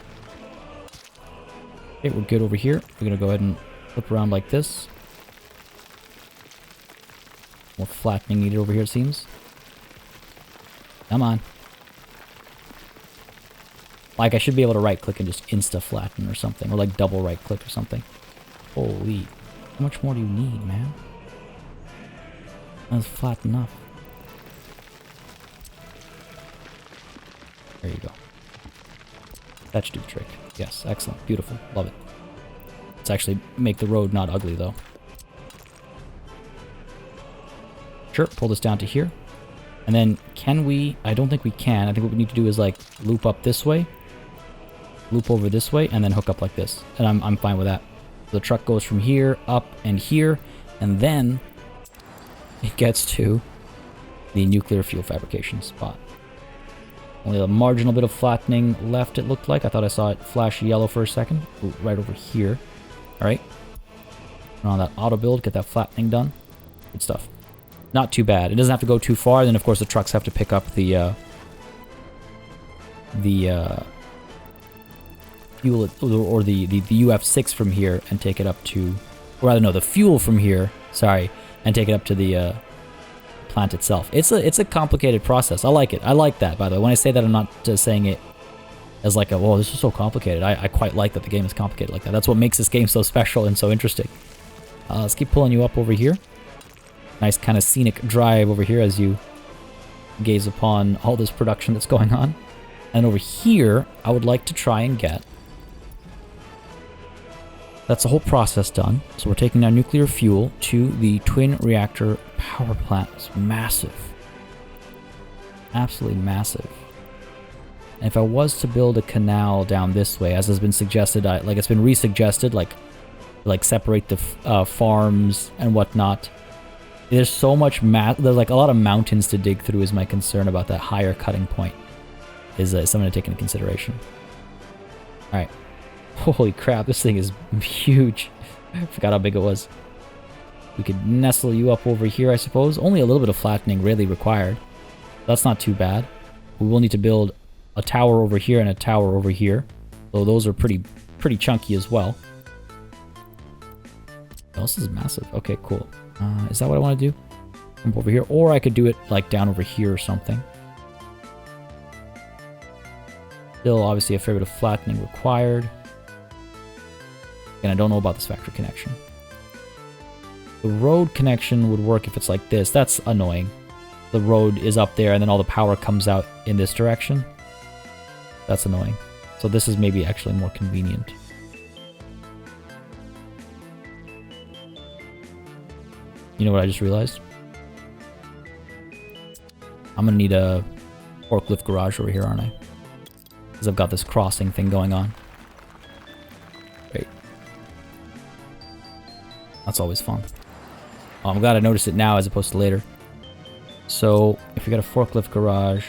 Okay, we're good over here. We're going to go ahead and flip around like this. More flattening needed over here, it seems. Come on. Like, I should be able to right-click and just insta-flatten or something. Or, like, double right-click or something. Holy. How much more do you need, man? That's flat enough. There you go. That should do the trick. Yes, excellent. Beautiful. Love it. Let's actually make the road not ugly, though. Sure, pull this down to here. And then, can we... I don't think we can. I think what we need to do is, like, loop up this way. Loop over this way, and then hook up like this. And I'm fine with that. The truck goes from here, up, and here. And then, it gets to the nuclear fuel fabrication spot. Only a marginal bit of flattening left, it looked like. I thought I saw it flash yellow for a second. Ooh, right over here. Alright. Turn on that auto build, get that flattening done. Good stuff. Not too bad. It doesn't have to go too far. Then, of course, the trucks have to pick up the the fuel or the UF6 from here and take it up to, or rather no, the fuel from here, sorry, and take it up to the plant itself. It's a complicated process. I like it. I like that, by the way. When I say that, I'm not just saying it as like a, whoa, this is so complicated. I quite like that the game is complicated like that. That's what makes this game so special and so interesting. Let's keep pulling you up over here. Nice kind of scenic drive over here as you gaze upon all this production that's going on. And over here, I would like to try and get... That's the whole process done. So we're taking our nuclear fuel to the twin reactor power plant. It's massive. Absolutely massive. And if I was to build a canal down this way, as has been suggested, like it's been re-suggested, like separate the farms and whatnot. There's so much there's like a lot of mountains to dig through is my concern about that higher cutting point. Is something to take into consideration. Alright. Holy crap, this thing is huge. I forgot how big it was. We could nestle you up over here, I suppose. Only a little bit of flattening really required. That's not too bad. We will need to build a tower over here and a tower over here. So those are pretty chunky as well. Oh, this is massive. Okay, cool. Is that what I want to do? Jump over here. Or I could do it like down over here or something. Still, obviously, a fair bit of flattening required. And I don't know about this factory connection. The road connection would work if it's like this. That's annoying. The road is up there and then all the power comes out in this direction. That's annoying. So this is maybe actually more convenient. You know what I just realized? I'm gonna need a forklift garage over here, aren't I? Because I've got this crossing thing going on. Great. That's always fun. Oh, I'm glad I noticed it now as opposed to later. So, if we got a forklift garage...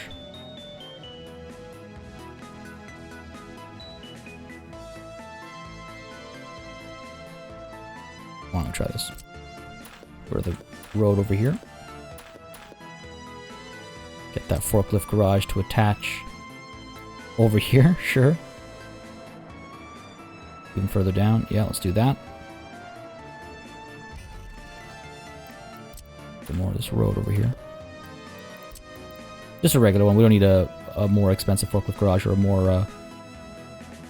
I want to try this. Go to the road over here. Get that forklift garage to attach over here, sure. Even further down. Yeah, let's do that. Get more of this road over here. Just a regular one. We don't need a more expensive forklift garage or a more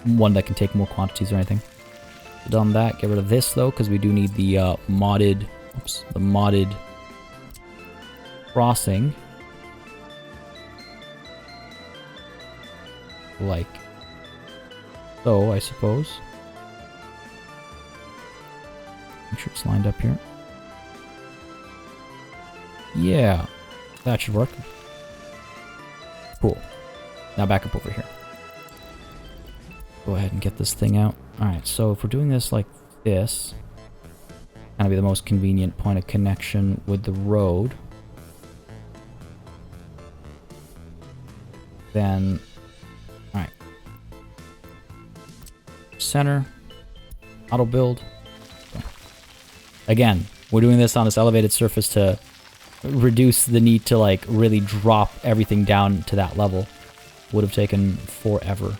one that can take more quantities or anything. Done that. Get rid of this though, because we do need the modded. Oops, the modded crossing. Like so, I suppose. Make sure it's lined up here. Yeah, that should work. Cool. Now back up over here. Go ahead and get this thing out. Alright, so if we're doing this like this, kind of be the most convenient point of connection with the road. Then, alright. Center. Auto build. Again, we're doing this on this elevated surface to reduce the need to like really drop everything down to that level. Would have taken forever.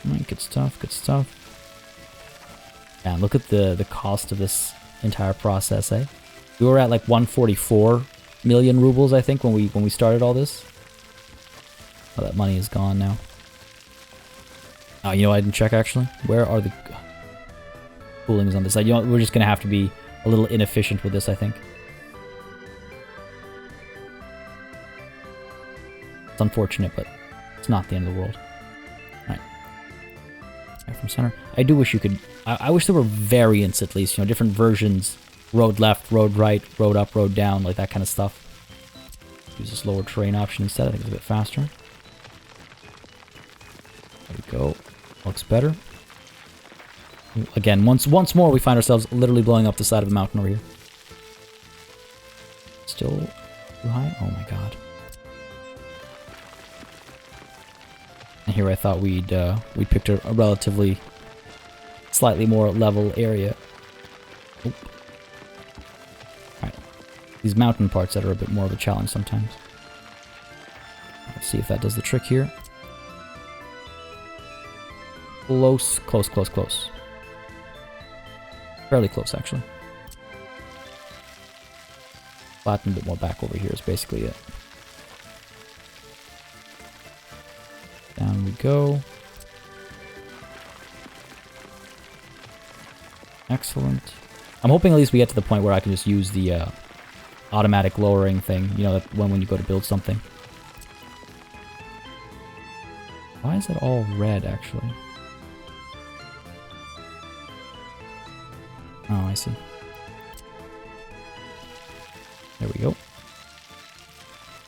Alright, good stuff, good stuff. Man, look at the cost of this entire process, eh? We were at like 144 million rubles, I think, when we started all this. Oh, that money is gone now. Oh, you know, I didn't check actually. Where are the coolings on this side? You know, we're just gonna have to be a little inefficient with this, I think. It's unfortunate, but it's not the end of the world. Alright. Right from center. I do wish you could... I wish there were variants at least, you know, different versions. Road left, road right, road up, road down, like that kind of stuff. Use this lower terrain option instead. I think it's a bit faster. There we go. Looks better. Again, once more we find ourselves literally blowing up the side of a mountain over here. Still too high? Oh my god. And here I thought we'd picked a relatively slightly more level area. Oop. Alright. These mountain parts that are a bit more of a challenge sometimes. Let's see if that does the trick here. Close, close, close, close. Fairly close, actually. Flatten a bit more back over here is basically it. Down we go. Excellent. I'm hoping at least we get to the point where I can just use the automatic lowering thing, you know, that when you go to build something. Why is it all red, actually? Oh, I see. There we go.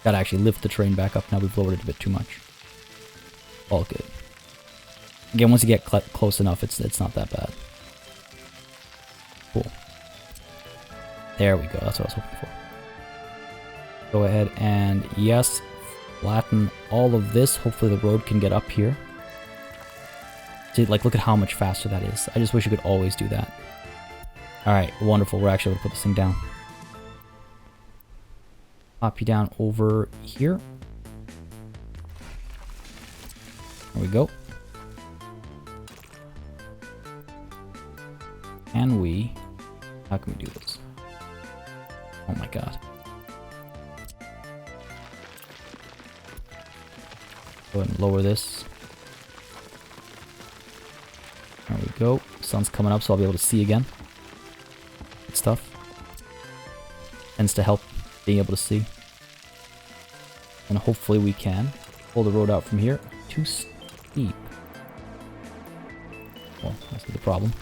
Gotta actually lift the train back up now. We've lowered it a bit too much. All good. Again, once you get close enough, it's not that bad. Cool. There we go. That's what I was hoping for. Go ahead and, yes, flatten all of this. Hopefully the road can get up here. See, like, look at how much faster that is. I just wish you could always do that. Alright, wonderful. We're actually able to put this thing down. Pop you down over here. There we go. Can we... How can we do this? Oh my god. Go ahead and lower this. There we go. Sun's coming up, so I'll be able to see again. Good stuff. Tends to help being able to see. And hopefully we can pull the road out from here. Too steep. Well, that's the problem.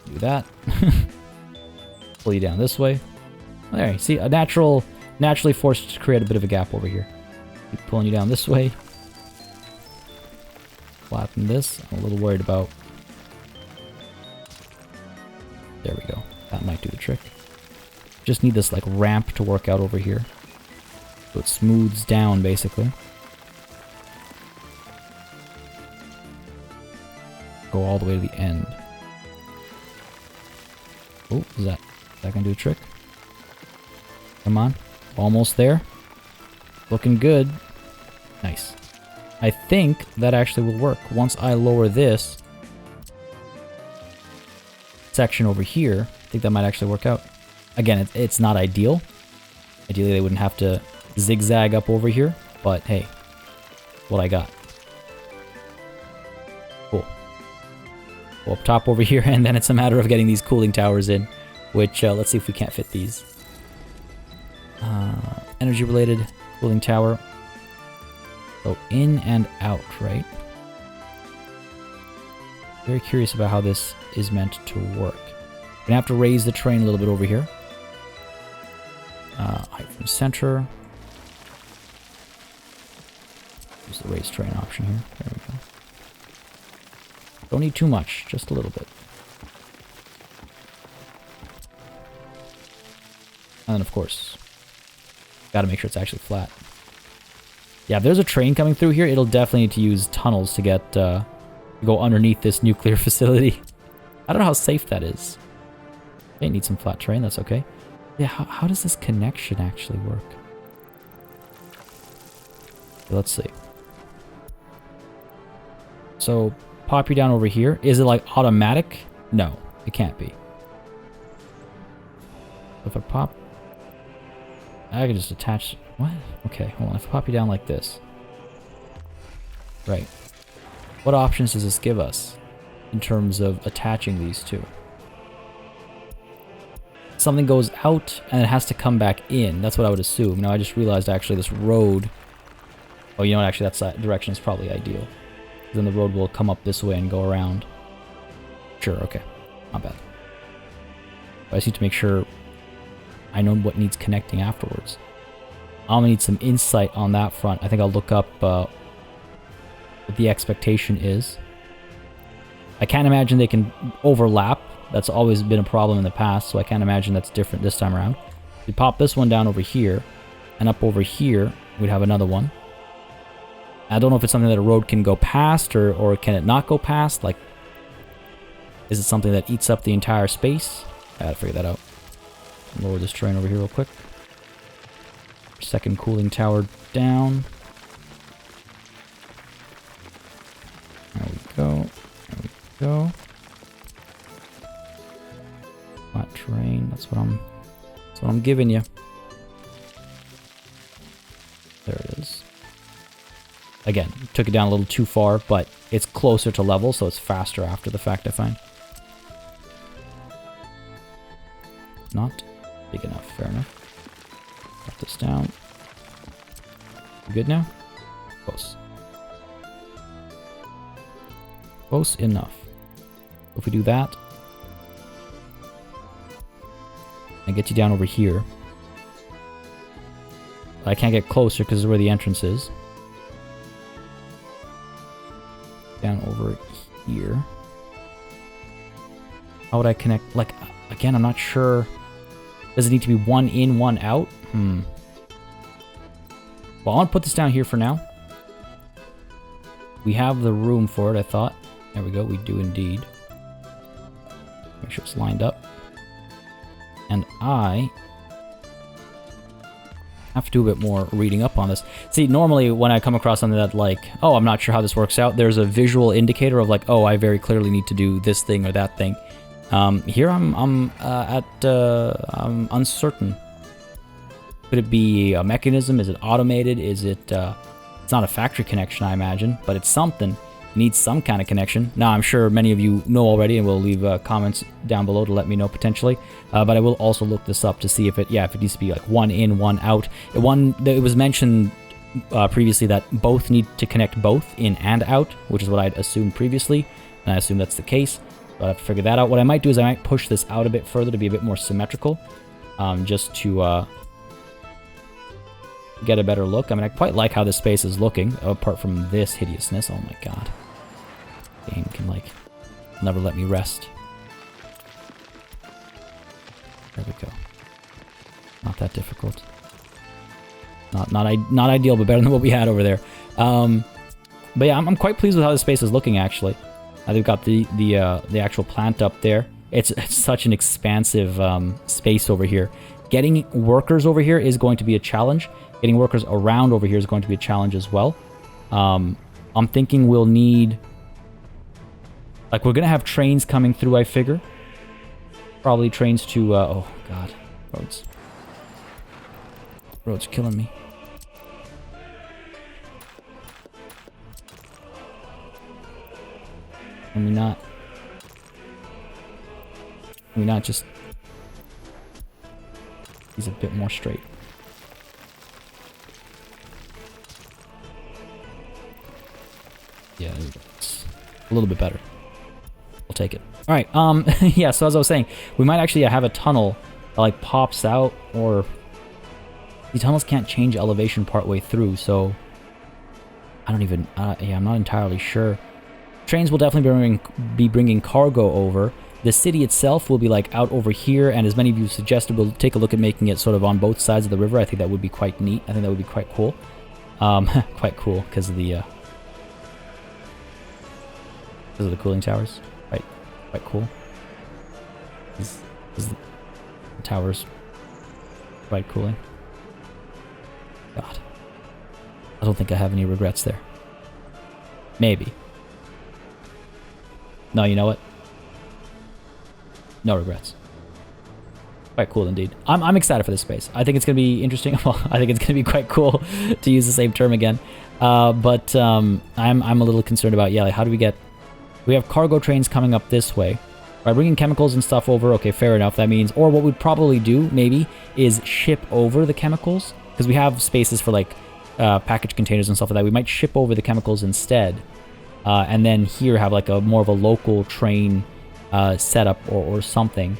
Do that. Pull you down this way. There, you see, a naturally forced to create a bit of a gap over here. Keep pulling you down this way. Flatten this. I'm a little worried about. There we go. That might do the trick. Just need this like ramp to work out over here. So it smooths down basically. Go all the way to the end. Oh, is that gonna do a trick? Come on. Almost there. Looking good. Nice. I think that actually will work. Once I lower this section over here, I think that might actually work out. Again, it's not ideal. Ideally, they wouldn't have to zigzag up over here, but hey, what I got. Cool. Go up top over here, and then it's a matter of getting these cooling towers in, which, let's see if we can't fit these. Energy-related cooling tower. So in and out, right? Very curious about how this is meant to work. Gonna have to raise the train a little bit over here. Height from center. Use the raise train option here. There we go. Don't need too much, just a little bit. And then, of course, gotta make sure it's actually flat. Yeah, if there's a train coming through here, it'll definitely need to use tunnels to get go underneath this nuclear facility. I don't know how safe that is. It needs some flat terrain, that's okay. Yeah, how does this connection actually work? Let's see. So, pop you down over here. Is it like automatic? No, it can't be. If I pop... I can just attach... What? Okay, hold on. If I pop you down like this. Right. What options does this give us in terms of attaching these two? Something goes out and it has to come back in. That's what I would assume. Now I just realized actually this road... Oh, you know what? Actually, that direction is probably ideal. Then the road will come up this way and go around. Sure, okay. Not bad. But I just need to make sure I know what needs connecting afterwards. I'm gonna need some insight on that front. I think I'll look up what the expectation is. I can't imagine they can overlap. That's always been a problem in the past, so I can't imagine that's different this time around. We pop this one down over here, and up over here, we'd have another one. I don't know if it's something that a road can go past, or can it not go past? Like, is it something that eats up the entire space? I gotta figure that out. Lower this train over here real quick. second cooling tower down. There we go. There we go. Flat terrain. That's what I'm giving you. There it is. Again, took it down a little too far, but it's closer to level, so it's faster after the fact, I find. Not big enough. Fair enough. Drop this down. Good now? Close. Close enough. If we do that, and get you down over here. I can't get closer because this is where the entrance is. Down over here. How would I connect? Like, again, I'm not sure. Does it need to be one in, one out? Well, I want to put this down here for now. We have the room for it, I thought. There we go, we do indeed. Make sure it's lined up. And I have to do a bit more reading up on this. See, normally when I come across something that like, oh, I'm not sure how this works out, there's a visual indicator of like, oh, I very clearly need to do this thing or that thing. Here I'm uncertain. Could it be a mechanism? Is it automated? Is it, it's not a factory connection, I imagine, but it's something. It needs some kind of connection. Now, I'm sure many of you know already, and will leave comments down below to let me know potentially. But I will also look this up to see if it, if it needs to be like one in, one out. It was mentioned previously that both need to connect both in and out, which is what I'd assumed previously, and I assume that's the case. But I have to figure that out. What I might do is I might push this out a bit further to be a bit more symmetrical, just to get a better look. I mean, I quite like how this space is looking, apart from this hideousness. Oh my god. Game can, like, never let me rest. There we go. Not that difficult. Not ideal, but better than what we had over there. But yeah, I'm quite pleased with how this space is looking, actually. They've got the actual plant up there. It's such an expansive space over here. Getting workers over here is going to be a challenge. Getting workers around over here is going to be a challenge as well. I'm thinking we'll need... Like, we're going to have trains coming through, I figure. Probably trains to... oh, God. Roads. Roads killing me. Can we not... Can we not just... He's a bit more straight. Yeah, it's a little bit better. I'll take it. All right. Yeah. So as I was saying, we might actually have a tunnel that like pops out, or these tunnels can't change elevation partway through. So I don't even. Yeah, I'm not entirely sure. Trains will definitely be bringing cargo over. The city itself will be like out over here, and as many of you suggested, we'll take a look at making it sort of on both sides of the river. I think that would be quite neat. I think that would be quite cool. Quite cool because of the cooling towers. Right, quite cool. Is the towers quite cooling? God, I don't think I have any regrets there. Maybe. No, you know what? No regrets. Quite cool indeed. I'm excited for this space. I think it's gonna be interesting. Well, I think it's gonna be quite cool to use the same term again. But I'm a little concerned about, yeah, like how do we get... We have cargo trains coming up this way. By bringing chemicals and stuff over, okay, fair enough. That means, or what we'd probably do, maybe, is ship over the chemicals. Because we have spaces for, like, package containers and stuff like that. We might ship over the chemicals instead. And then here have, like, a more of a local train setup or something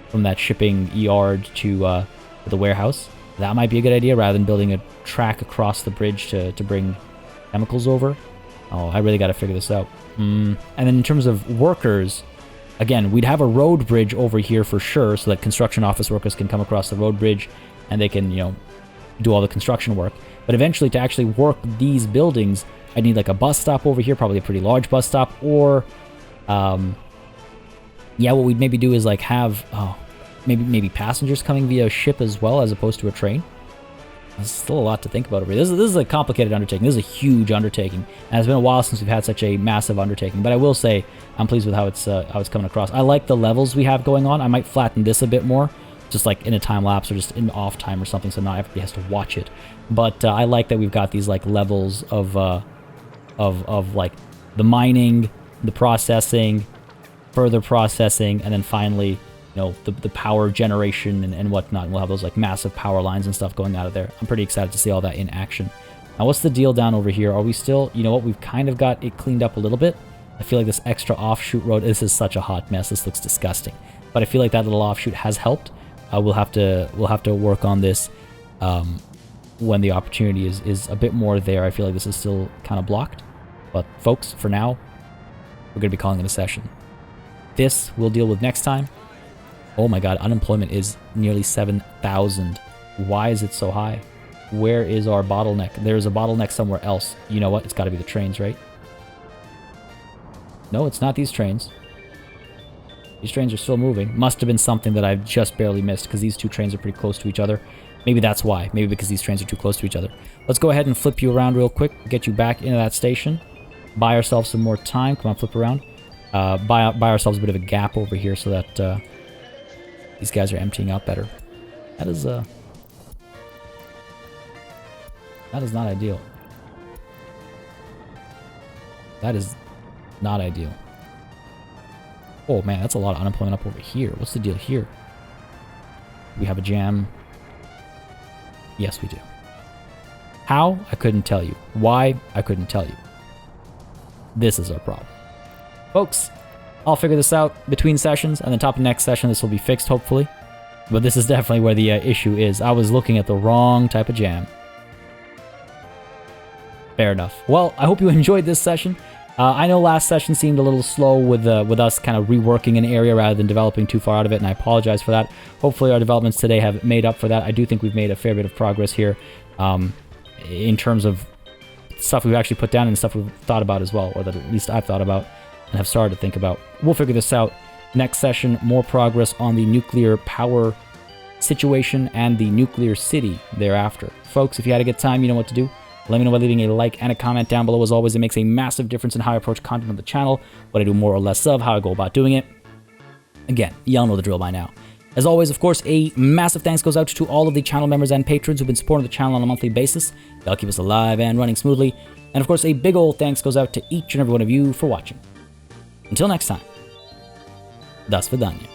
from that shipping yard to the warehouse. That might be a good idea, rather than building a track across the bridge to bring chemicals over. Oh, I really got to figure this out. And then in terms of workers, again, we'd have a road bridge over here for sure, so that construction office workers can come across the road bridge and they can, you know, do all the construction work. But eventually, to actually work these buildings, I'd need like a bus stop over here, probably a pretty large bus stop, or, yeah, what we'd maybe do is like have, maybe passengers coming via ship as well, as opposed to a train. There's still a lot to think about over here. This is a complicated undertaking. This is a huge undertaking, and it's been a while since we've had such a massive undertaking. But I will say I'm pleased with how it's coming across. I like the levels we have going on. I might flatten this a bit more, just like in a time lapse or just in off time or something, so not everybody has to watch it. But I like that we've got these like levels of like the mining, the processing, further processing, and then finally, you know, the power generation and whatnot. We'll have those like massive power lines and stuff going out of there. I'm pretty excited to see all that in action. Now, what's the deal down over here? Are we still, you know what, we've kind of got it cleaned up a little bit. I feel like this extra offshoot road, this is such a hot mess. This looks disgusting. But I feel like that little offshoot has helped. We'll have to work on this when the opportunity is a bit more there. I feel like this is still kind of blocked. But folks, for now, we're going to be calling it a session. This we'll deal with next time. Oh my god, unemployment is nearly 7,000. Why is it so high? Where is our bottleneck? There's a bottleneck somewhere else. You know what? It's got to be the trains, right? No, it's not these trains. These trains are still moving. Must have been something that I've just barely missed, because these two trains are pretty close to each other. Maybe that's why. Maybe because these trains are too close to each other. Let's go ahead and flip you around real quick. Get you back into that station. Buy ourselves some more time. Come on, flip around. Buy ourselves a bit of a gap over here so that these guys are emptying out better. That is not ideal. That is not ideal. Oh man, that's a lot of unemployment up over here. What's the deal here? We have a jam. Yes, we do. How? I couldn't tell you. Why? I couldn't tell you. This is our problem. Folks, I'll figure this out between sessions, and then top of next session this will be fixed, hopefully. But this is definitely where the issue is. I was looking at the wrong type of jam. Fair enough. Well, I hope you enjoyed this session. I know last session seemed a little slow with us kind of reworking an area rather than developing too far out of it, and I apologize for that. Hopefully our developments today have made up for that. I do think we've made a fair bit of progress here in terms of stuff we've actually put down and stuff we've thought about as well, or that at least I've thought about and have started to think about. We'll figure this out. Next session, more progress on the nuclear power situation and the nuclear city thereafter. Folks, if you had a good time, you know what to do. Let me know by leaving a like and a comment down below. As always, it makes a massive difference in how I approach content on the channel, what I do more or less of, how I go about doing it. Again, y'all know the drill by now. As always, of course, a massive thanks goes out to all of the channel members and patrons who've been supporting the channel on a monthly basis. Y'all keep us alive and running smoothly. And of course, a big old thanks goes out to each and every one of you for watching. Until next time, das vidanya.